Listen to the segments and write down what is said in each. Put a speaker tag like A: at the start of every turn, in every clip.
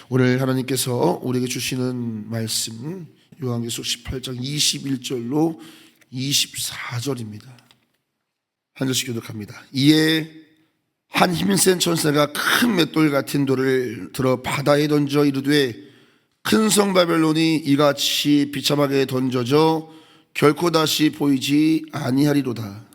A: 오늘 하나님께서 우리에게 주시는 말씀 요한계시록 18장 21절로 24절입니다. 한 절씩 교독합니다. 이에 한 힘센 천사가 큰 맷돌 같은 돌을 들어 바다에 던져 이르되 큰 성 바벨론이 이같이 비참하게 던져져 결코 다시 보이지 아니하리로다.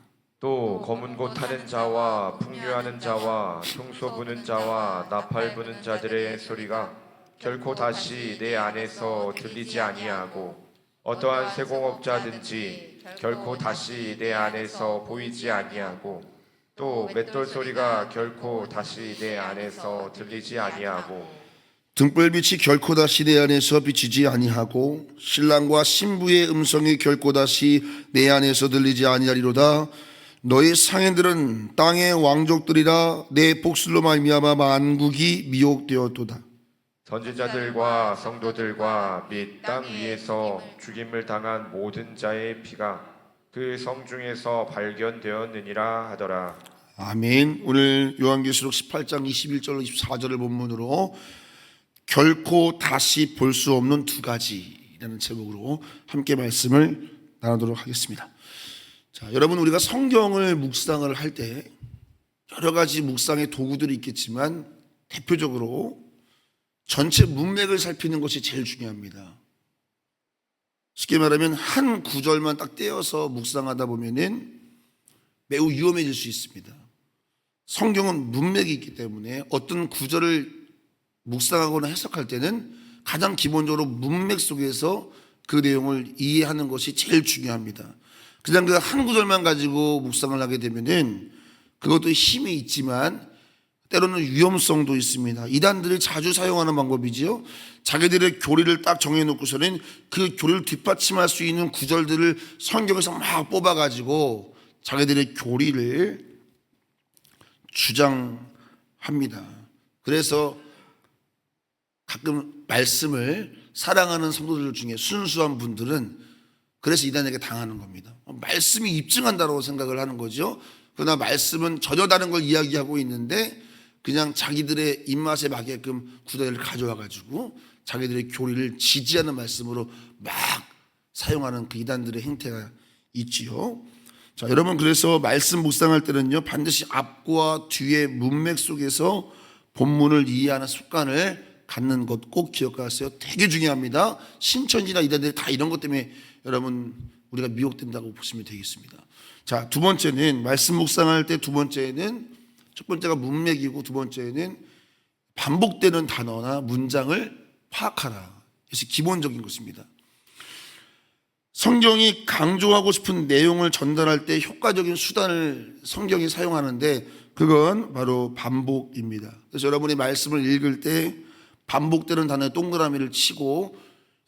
B: 또 검은 곳 타는 자와 풍류하는 자와 흉소 부는 자와 나팔 부는 자들의 소리가 결코 다시 내 안에서 들리지 아니하고 어떠한 세공업자든지 결코 다시 내 안에서 보이지 아니하고 또 맷돌 소리가 결코 다시 내 안에서 들리지 아니하고
A: 등불빛이 결코 다시 내 안에서 비치지 아니하고 신랑과 신부의 음성이 결코 다시 내 안에서 들리지 아니하리로다. 너희 상인들은 땅의 왕족들이라 내 복술로 말미암아 만국이 미혹되었도다.
B: 선지자들과 성도들과 및 땅 위에서 죽임을 당한 모든 자의 피가 그 성 중에서 발견되었느니라 하더라.
A: 아멘. 오늘 요한계시록 18장 21절로 24절을 본문으로 결코 다시 볼 수 없는 두 가지라는 제목으로 함께 말씀을 나누도록 하겠습니다. 자, 여러분, 우리가 성경을 묵상을 할 때 여러 가지 묵상의 도구들이 있겠지만 대표적으로 전체 문맥을 살피는 것이 제일 중요합니다. 쉽게 말하면 한 구절만 딱 떼어서 묵상하다 보면은 매우 위험해질 수 있습니다. 성경은 문맥이 있기 때문에 어떤 구절을 묵상하거나 해석할 때는 가장 기본적으로 문맥 속에서 그 내용을 이해하는 것이 제일 중요합니다. 그냥 그 한 구절만 가지고 묵상을 하게 되면은 그것도 힘이 있지만 때로는 위험성도 있습니다. 이단들이 자주 사용하는 방법이지요. 자기들의 교리를 딱 정해놓고서는 그 교리를 뒷받침할 수 있는 구절들을 성경에서 막 뽑아가지고 자기들의 교리를 주장합니다. 그래서 가끔 말씀을 사랑하는 성도들 중에 순수한 분들은 그래서 이단에게 당하는 겁니다. 말씀이 입증한다고 생각을 하는 거죠. 그러나 말씀은 전혀 다른 걸 이야기하고 있는데 그냥 자기들의 입맛에 맞게끔 구절을 가져와 가지고 자기들의 교리를 지지하는 말씀으로 막 사용하는 그 이단들의 행태가 있지요. 자, 여러분, 그래서 말씀 묵상할 때는요 반드시 앞과 뒤의 문맥 속에서 본문을 이해하는 습관을 갖는 것 꼭 기억하세요. 되게 중요합니다. 신천지나 이단들이 다 이런 것 때문에 여러분 우리가 미혹된다고 보시면 되겠습니다. 자, 두 번째는 말씀 묵상할 때 두 번째는 첫 번째가 문맥이고 두 번째는 반복되는 단어나 문장을 파악하라. 이것이 기본적인 것입니다. 성경이 강조하고 싶은 내용을 전달할 때 효과적인 수단을 성경이 사용하는데 그건 바로 반복입니다. 그래서 여러분이 말씀을 읽을 때 반복되는 단어에 동그라미를 치고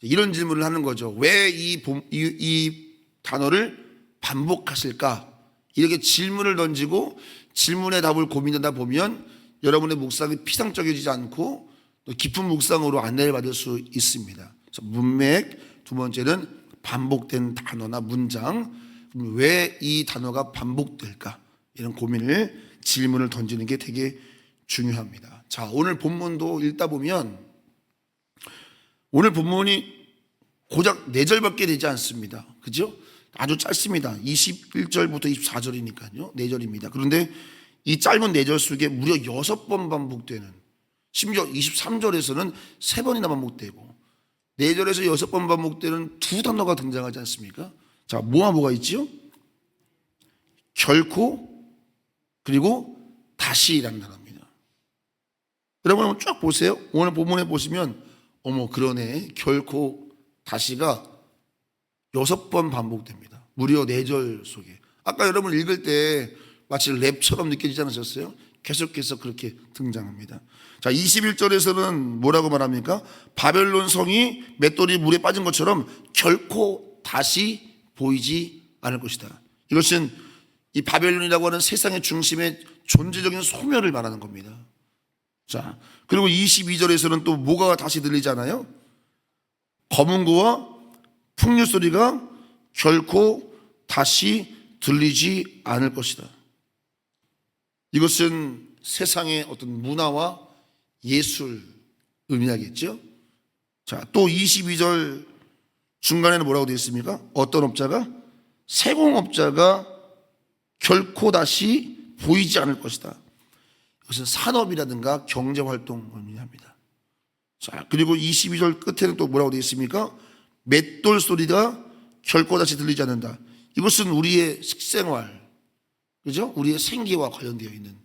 A: 이런 질문을 하는 거죠. 왜 이 단어를 반복하실까? 이렇게 질문을 던지고 질문에 답을 고민하다 보면 여러분의 묵상이 피상적이지 않고 또 깊은 묵상으로 안내를 받을 수 있습니다. 그래서 문맥, 두 번째는 반복된 단어나 문장, 왜 이 단어가 반복될까? 이런 고민을 질문을 던지는 게 되게 중요합니다. 자, 오늘 본문도 읽다 보면 오늘 본문이 고작 4절밖에 되지 않습니다. 그죠? 아주 짧습니다. 21절부터 24절이니까요. 4절입니다. 그런데 이 짧은 4절 속에 무려 6번 반복되는, 심지어 23절에서는 3번이나 반복되고 4절에서 6번 반복되는 두 단어가 등장하지 않습니까? 자, 뭐가 있지요? 결코, 그리고 다시라는 단어입니다. 여러분 한번 쫙 보세요. 오늘 본문에 보시면 어머, 그러네. 결코 다시가 6번 반복됩니다. 무려 4절 속에. 아까 여러분 읽을 때 마치 랩처럼 느껴지지 않으셨어요? 계속해서 그렇게 등장합니다. 자, 21절에서는 뭐라고 말합니까? 바벨론 성이 맷돌이 물에 빠진 것처럼 결코 다시 보이지 않을 것이다. 이것은 이 바벨론이라고 하는 세상의 중심의 존재적인 소멸을 말하는 겁니다. 자, 그리고 22절에서는 또 뭐가 다시 들리잖아요? 검은 고와 풍류 소리가 결코 다시 들리지 않을 것이다. 이것은 세상의 어떤 문화와 예술, 의미하겠죠. 자, 또 22절 중간에는 뭐라고 되어 있습니까? 어떤 업자가? 세공업자가 결코 다시 보이지 않을 것이다. 이것은 산업이라든가 경제활동을 의미합니다. 자, 그리고 22절 끝에는 또 뭐라고 되어 있습니까? 맷돌 소리가 결코 다시 들리지 않는다. 이것은 우리의 식생활, 그죠? 우리의 생계와 관련되어 있는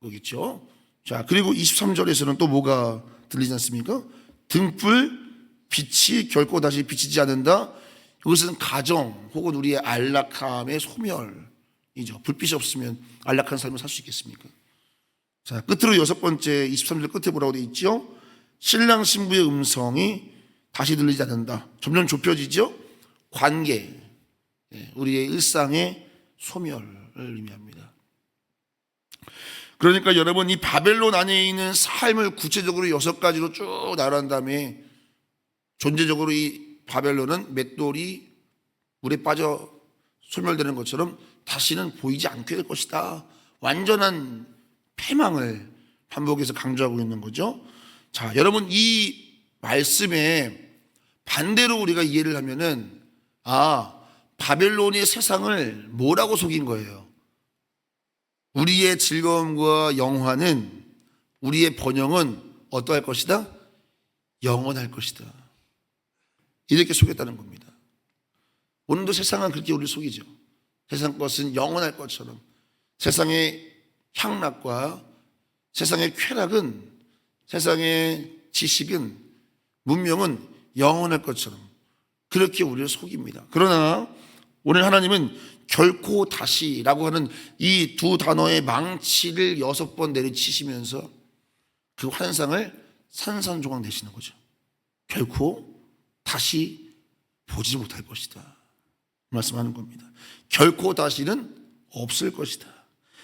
A: 거겠죠. 자, 그리고 23절에서는 또 뭐가 들리지 않습니까? 등불 빛이 결코 다시 비치지 않는다. 이것은 가정 혹은 우리의 안락함의 소멸이죠. 불빛이 없으면 안락한 삶을 살 수 있겠습니까? 자, 끝으로 여섯 번째 23절 끝에 뭐라고 되어 있죠? 신랑 신부의 음성이 다시 들리지 않는다. 점점 좁혀지죠? 관계, 우리의 일상의 소멸을 의미합니다. 그러니까 여러분, 이 바벨론 안에 있는 삶을 구체적으로 여섯 가지로 쭉 나열한 다음에 존재적으로 이 바벨론은 맷돌이 물에 빠져 소멸되는 것처럼 다시는 보이지 않게 될 것이다. 완전한 패망을 반복해서 강조하고 있는 거죠. 자, 여러분, 이 말씀에 반대로 우리가 이해를 하면은 바벨론이 세상을 뭐라고 속인 거예요? 우리의 즐거움과 영화는, 우리의 번영은 어떠할 것이다? 영원할 것이다. 이렇게 속였다는 겁니다. 오늘도 세상은 그렇게 우리를 속이죠. 세상 것은 영원할 것처럼, 세상의 향락과 세상의 쾌락은, 세상의 지식은, 문명은 영원할 것처럼 그렇게 우리를 속입니다. 그러나 오늘 하나님은 결코 다시라고 하는 이 두 단어의 망치를 6번 내리치시면서 그 환상을 산산조각 내시는 거죠. 결코 다시 보지 못할 것이다 말씀하는 겁니다. 결코 다시는 없을 것이다.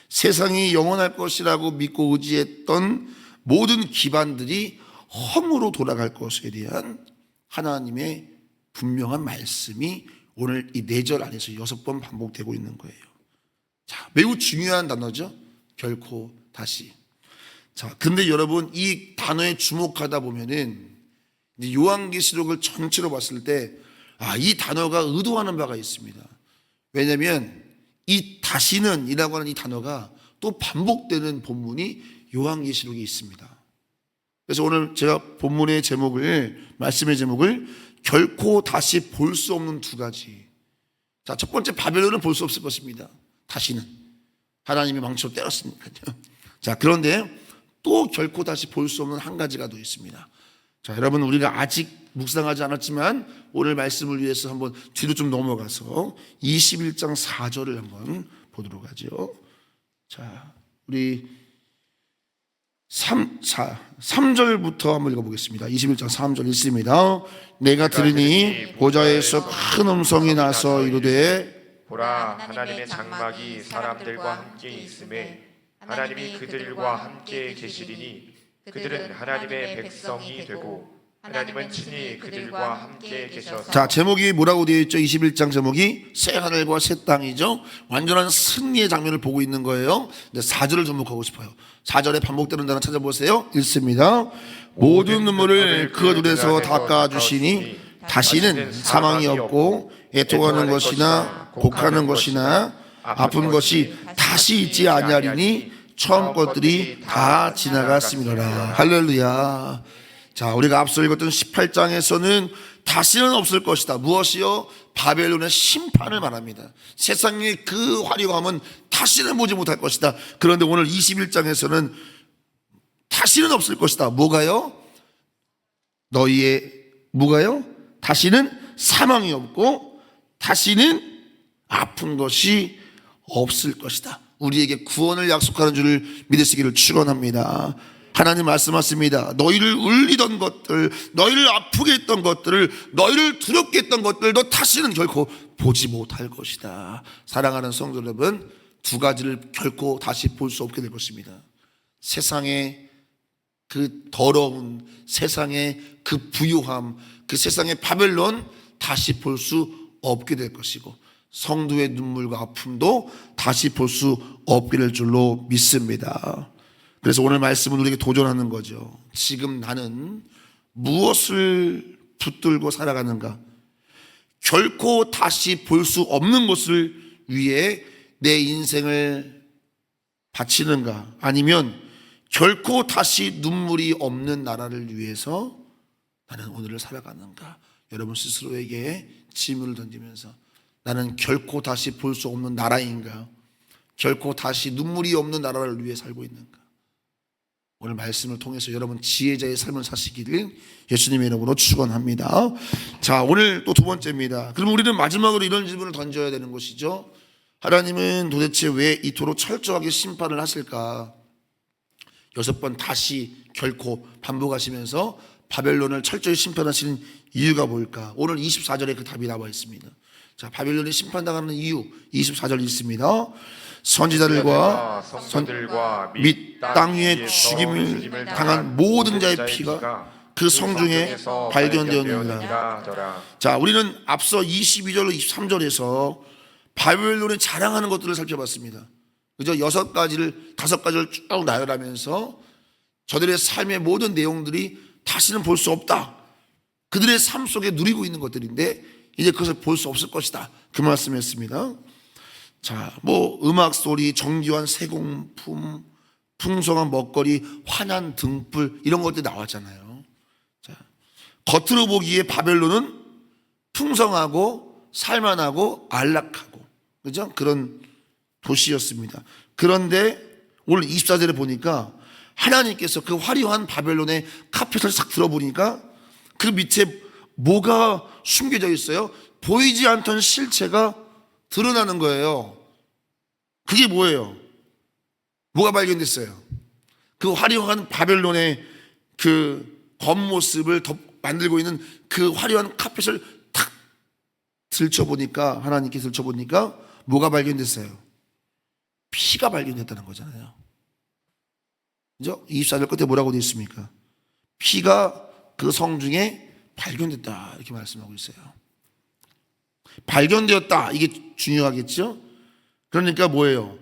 A: 세상이 영원할 것이라고 믿고 의지했던 모든 기반들이 험으로 돌아갈 것에 대한 하나님의 분명한 말씀이 오늘 이 4절 안에서 6번 반복되고 있는 거예요. 자, 매우 중요한 단어죠. 결코 다시. 자, 근데 여러분, 이 단어에 주목하다 보면은 요한계시록을 전체로 봤을 때 이 단어가 의도하는 바가 있습니다. 왜냐하면 이 다시는 이라고 하는 이 단어가 또 반복되는 본문이 요한계시록에 있습니다. 그래서 오늘 제가 본문의 제목을, 말씀의 제목을 결코 다시 볼 수 없는 두 가지. 자, 첫 번째, 바벨론은 볼 수 없을 것입니다. 다시는. 하나님이 망치로 때렸으니까요. 자, 그런데 또 결코 다시 볼 수 없는 한 가지가 더 있습니다. 자, 여러분, 우리가 아직 묵상하지 않았지만 오늘 말씀을 위해서 한번 뒤로 좀 넘어가서 21장 4절을 한번 보도록 하죠. 자, 우리 3절부터 한번 읽어보겠습니다. 21장 3절 읽습니다. 내가 들으니 보좌에서 큰 음성이 나서 이르되
B: 보라, 하나님의 장막이 사람들과 함께 있음에 하나님이 그들과 함께 계시리니 그들은 하나님의 백성이 되고 하나님은 친히 그들과 함께 계셔서.
A: 자, 제목이 뭐라고 되어 있죠? 21장 제목이 새 하늘과 새 땅이죠. 완전한 승리의 장면을 보고 있는 거예요. 근데 4절을 주목하고 싶어요. 4절에 반복되는 단어 찾아보세요. 읽습니다. 모든 눈물을 그 눈에서 닦아주시니 다시는 사망이 없고 애통하는 것이나 곡하는 것이나 아픈 것이 다시 있지 아니하리니 처음 것들이 다 지나갔음이로라. 할렐루야. 자, 우리가 앞서 읽었던 18장에서는 다시는 없을 것이다. 무엇이요? 바벨론의 심판을 말합니다. 세상의 그 화려함은 다시는 보지 못할 것이다. 그런데 오늘 21장에서는 다시는 없을 것이다. 뭐가요? 뭐가요? 다시는 사망이 없고 다시는 아픈 것이 없을 것이다. 우리에게 구원을 약속하는 줄을 믿으시기를 축원합니다. 하나님 말씀하십니다. 너희를 울리던 것들, 너희를 아프게 했던 것들을, 너희를 두렵게 했던 것들도 다시는 결코 보지 못할 것이다. 사랑하는 성도 여러분, 두 가지를 결코 다시 볼 수 없게 될 것입니다. 세상의 그 더러운, 세상의 그 부요함, 그 세상의 바벨론 다시 볼 수 없게 될 것이고, 성도의 눈물과 아픔도 다시 볼 수 없게 될 줄로 믿습니다. 그래서 오늘 말씀은 우리에게 도전하는 거죠. 지금 나는 무엇을 붙들고 살아가는가? 결코 다시 볼 수 없는 것을 위해 내 인생을 바치는가? 아니면 결코 다시 눈물이 없는 나라를 위해서 나는 오늘을 살아가는가? 여러분 스스로에게 질문을 던지면서 나는 결코 다시 볼 수 없는 나라인가? 결코 다시 눈물이 없는 나라를 위해 살고 있는가? 오늘 말씀을 통해서 여러분 지혜자의 삶을 사시기를 예수님의 이름으로 축원합니다. 자, 오늘 또 두 번째입니다. 그럼 우리는 마지막으로 이런 질문을 던져야 되는 것이죠. 하나님은 도대체 왜 이토록 철저하게 심판을 하실까? 6번 다시 결코 반복하시면서 바벨론을 철저히 심판하시는 이유가 뭘까? 오늘 24절에 그 답이 나와 있습니다. 자, 바벨론이 심판당하는 이유 24절 있습니다. 선지자들과
B: 성도들과
A: 및 땅 위에 죽임을 당한 모든 자의 피가 그 성중에 발견되었느니라. 자, 우리는 앞서 22절로 23절에서 바벨론이 자랑하는 것들을 살펴봤습니다. 그죠? 5가지를 쭉 나열하면서 저들의 삶의 모든 내용들이 다시는 볼 수 없다. 그들의 삶 속에 누리고 있는 것들인데 이제 그것을 볼 수 없을 것이다. 그 말씀이었습니다. 자, 뭐 음악 소리, 정교한 세공품, 풍성한 먹거리, 환한 등불 이런 것들이 나왔잖아요. 자, 겉으로 보기에 바벨론은 풍성하고 살만하고 안락하고 그죠? 그런 도시였습니다. 그런데 오늘 24절에 보니까 하나님께서 그 화려한 바벨론의 카펫을 싹 들어보니까 그 밑에 뭐가 숨겨져 있어요? 보이지 않던 실체가 드러나는 거예요. 그게 뭐예요? 뭐가 발견됐어요? 그 화려한 바벨론의 그 겉모습을 만들고 있는 그 화려한 카펫을 탁 들춰보니까 하나님께 들춰보니까 뭐가 발견됐어요? 피가 발견됐다는 거잖아요. 그죠? 24절 끝에 뭐라고 되어 있습니까? 피가 그 성중에 발견됐다 이렇게 말씀하고 있어요. 발견되었다 이게 중요하겠죠? 그러니까 뭐예요?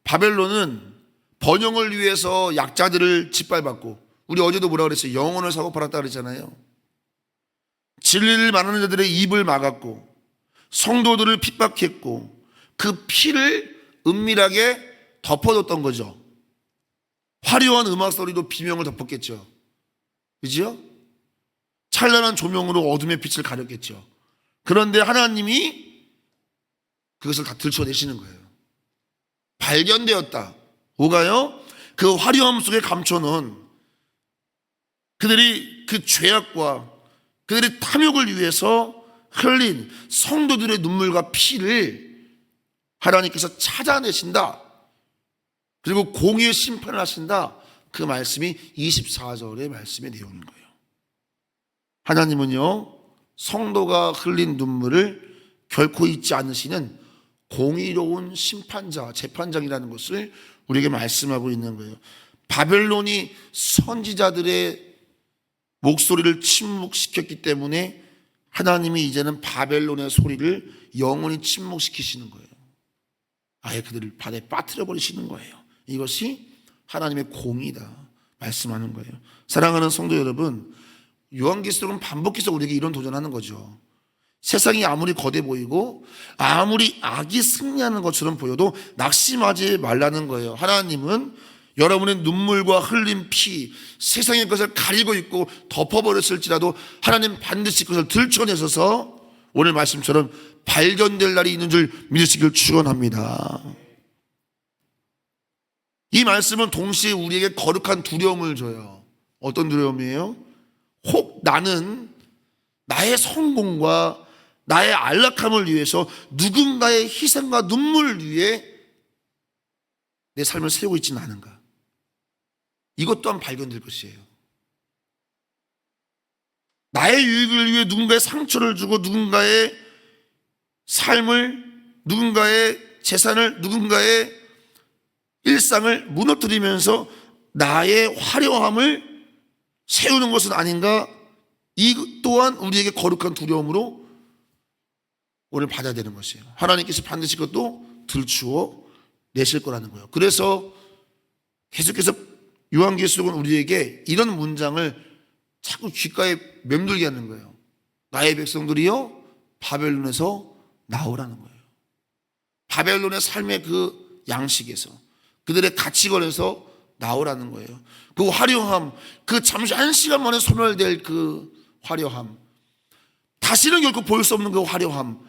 A: 바벨론은 번영을 위해서 약자들을 짓밟았고 우리 어제도 뭐라 그랬어요? 영혼을 사고 팔았다 그랬잖아요. 진리를 말하는 자들의 입을 막았고 성도들을 핍박했고 그 피를 은밀하게 덮어뒀던 거죠. 화려한 음악 소리도 비명을 덮었겠죠. 그죠? 찬란한 조명으로 어둠의 빛을 가렸겠죠. 그런데 하나님이 그것을 다 들춰내시는 거예요. 발견되었다. 뭐가요? 그 화려함 속에 감춰놓은 그들이 그 죄악과 그들의 탐욕을 위해서 흘린 성도들의 눈물과 피를 하나님께서 찾아내신다. 그리고 공의의 심판을 하신다. 그 말씀이 24절의 말씀의 내용인 거예요. 하나님은요, 성도가 흘린 눈물을 결코 잊지 않으시는 공의로운 심판자, 재판장이라는 것을 우리에게 말씀하고 있는 거예요. 바벨론이 선지자들의 목소리를 침묵시켰기 때문에 하나님이 이제는 바벨론의 소리를 영원히 침묵시키시는 거예요. 아예 그들을 바다에 빠뜨려 버리시는 거예요. 이것이 하나님의 공의다 말씀하는 거예요. 사랑하는 성도 여러분, 요한계시록은 반복해서 우리에게 이런 도전하는 거죠. 세상이 아무리 거대 보이고 아무리 악이 승리하는 것처럼 보여도 낙심하지 말라는 거예요. 하나님은 여러분의 눈물과 흘린 피, 세상의 것을 가리고 있고 덮어버렸을지라도 하나님 반드시 그것을 들춰내셔서 오늘 말씀처럼 발견될 날이 있는 줄 믿으시길 축원합니다. 이 말씀은 동시에 우리에게 거룩한 두려움을 줘요. 어떤 두려움이에요? 혹 나는 나의 성공과 나의 안락함을 위해서 누군가의 희생과 눈물을 위해 내 삶을 세우고 있지는 않은가? 이것 또한 발견될 것이에요. 나의 유익을 위해 누군가의 상처를 주고 누군가의 삶을, 누군가의 재산을, 누군가의 일상을 무너뜨리면서 나의 화려함을 세우는 것은 아닌가? 이 또한 우리에게 거룩한 두려움으로 오늘 받아야 되는 것이에요. 하나님께서 반드시 그것도 들추어 내실 거라는 거예요. 그래서 계속해서 요한계시록은 우리에게 이런 문장을 자꾸 귓가에 맴돌게 하는 거예요. 나의 백성들이여 바벨론에서 나오라는 거예요. 바벨론의 삶의 그 양식에서, 그들의 가치관에서 나오라는 거예요. 그 화려함, 그 잠시 한 시간 만에 소멸될 그 화려함, 다시는 결코 볼 수 없는 그 화려함,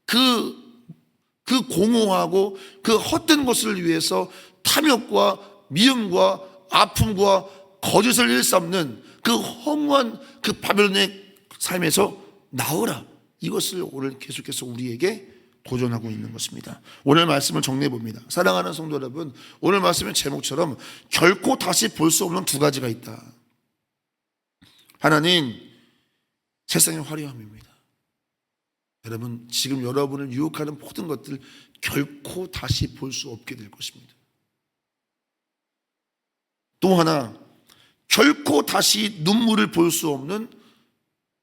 A: 그 공허하고 그 헛된 것을 위해서 탐욕과 미움과 아픔과 거짓을 일삼는 그 허무한 그 바벨론의 삶에서 나오라. 이것을 오늘 계속해서 우리에게 도전하고 있는 것입니다. 오늘 말씀을 정리해 봅니다. 사랑하는 성도 여러분, 오늘 말씀의 제목처럼 결코 다시 볼 수 없는 두 가지가 있다. 하나는 세상의 화려함입니다. 여러분, 지금 여러분을 유혹하는 모든 것들 결코 다시 볼 수 없게 될 것입니다. 또 하나, 결코 다시 눈물을 볼 수 없는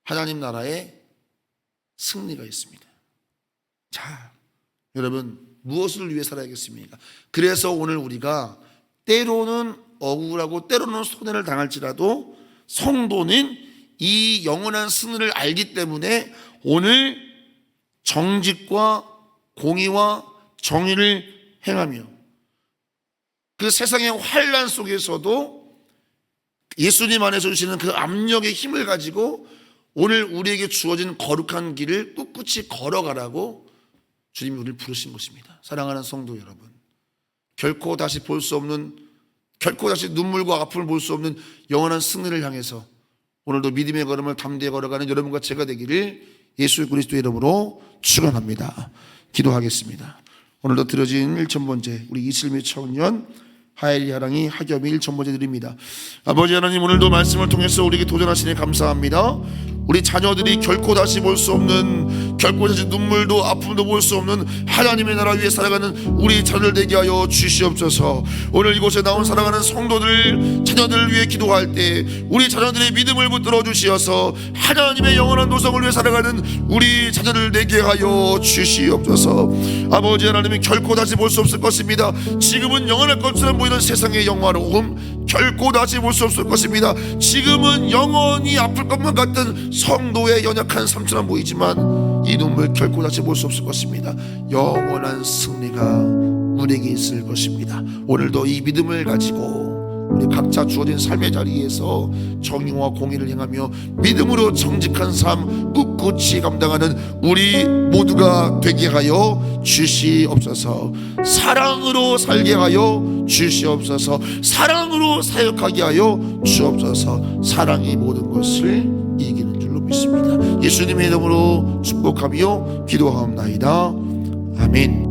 A: 하나님 나라의 승리가 있습니다. 자, 여러분, 무엇을 위해 살아야겠습니까? 그래서 오늘 우리가 때로는 억울하고 때로는 손해를 당할지라도 성도는 이 영원한 승리를 알기 때문에 오늘 정직과 공의와 정의를 행하며 그 세상의 환난 속에서도 예수님 안에서 주시는 그 압력의 힘을 가지고 오늘 우리에게 주어진 거룩한 길을 꿋꿋이 걸어가라고 주님이 우리를 부르신 것입니다. 사랑하는 성도 여러분, 결코 다시 볼 수 없는, 결코 다시 눈물과 아픔을 볼 수 없는 영원한 승리를 향해서 오늘도 믿음의 걸음을 담대히 걸어가는 여러분과 제가 되기를 예수 그리스도의 이름으로 축원합니다. 기도하겠습니다. 오늘도 드려진 1,000번째 우리 이슬미 청년 하엘이 하랑이 하겸이 1,000번째 드립니다. 아버지 하나님, 오늘도 말씀을 통해서 우리에게 도전하시니 감사합니다. 우리 자녀들이 결코 다시 볼 수 없는, 결코 다시 눈물도 아픔도 볼 수 없는 하나님의 나라 위에 살아가는 우리 자녀들 되게 하여 주시옵소서. 오늘 이곳에 나온 사랑하는 성도들, 자녀들을 위해 기도할 때 우리 자녀들의 믿음을 붙들어 주시어서 하나님의 영원한 도성을 위해 살아가는 우리 자녀들 되게 하여 주시옵소서. 아버지 하나님이 결코 다시 볼 수 없을 것입니다. 지금은 영원할 것처럼 보이는 세상의 영화로움 결코 다시 볼 수 없을 것입니다. 지금은 영원히 아플 것만 같은 성도의 연약한 삶처럼 보이지만 이 눈물 결코 다시 볼 수 없을 것입니다. 영원한 승리가 우리에게 있을 것입니다. 오늘도 이 믿음을 가지고 우리 각자 주어진 삶의 자리에서 정의와 공의를 행하며 믿음으로 정직한 삶 꿋꿋이 감당하는 우리 모두가 되게 하여 주시옵소서. 사랑으로 살게 하여 주시옵소서. 사랑으로 사역하게 하여 주옵소서. 사랑이 모든 것을 이기는 줄로 믿습니다. 예수님의 이름으로 축복하며 기도하옵나이다. 아멘.